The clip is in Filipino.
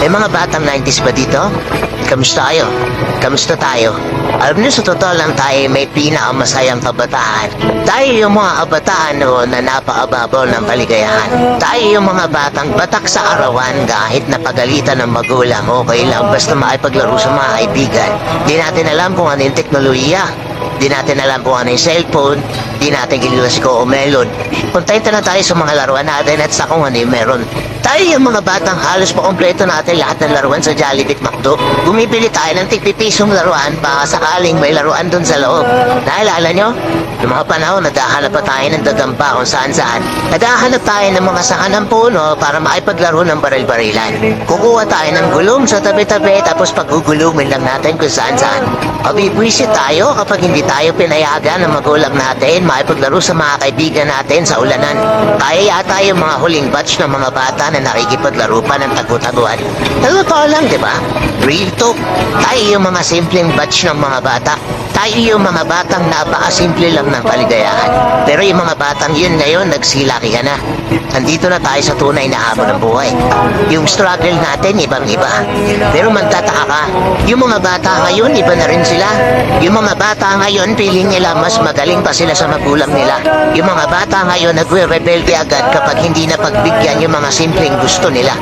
May mga batang 90s ba dito? Kamusta kayo? Kamusta tayo? Alam niyo, sa totoo lang tayo may pinakamasayang kabataan. Tayo yung mga kabataan noon na napakababaw ng kaligayahan. Tayo yung mga batang batak sa arawan kahit napagalitan ng magulang. Okay lang, basta makipaglaro sa mga kaibigan. Di natin alam kung ano yung teknolohiya. Di natin alam kung ano yung cellphone. Di natin kilala si Coco Melon. Kontento na tayo sa mga laruan natin at sa kung ano yung meron. Tayo yung mga batang halos pa kompleto natin lahat ng laruan sa Jollibee at McDo. Bumibili tayo ng tig-pipisong laruan baka sakaling may laruan dun sa loob. Naalala nyo? Noong mga panahon, naghahanap pa tayo ng dagamba kung saan-saan. Naghahanap tayo ng mga saan ng puno para makipaglaro ng baril-barilan. Kukuha tayo ng gulong sa tabi-tabi tapos pagugulumin lang natin kung saan-saan. Mabibwisit tayo kapag hindi tayo pinayagan ng magulang natin makipaglaro sa mga kaibigan natin sa ulanan. Kaya yata yung mga huling batch ng mga bata na nakikipaglaro pa ng tagu-taguan. Totoo lang, di ba? Real talk. Tayo yung mga simpleng batch ng mga bata. Tayo yung mga batang napakasimple lang ng kaligayahan. Pero yung mga batang yun ngayon, nagsilaki na. Nandito na tayo sa tunay na hamon ng buhay. Yung struggle natin, ibang-iba. Pero magtataka ka, yung mga bata ngayon, iba na rin sila. Yung mga bata ngayon, feeling nila mas magaling pa sila sa magulang nila. Yung mga bata ngayon, nagre-rebelde agad kapag hindi na pagbigyan yung mga simpleng gusto nila.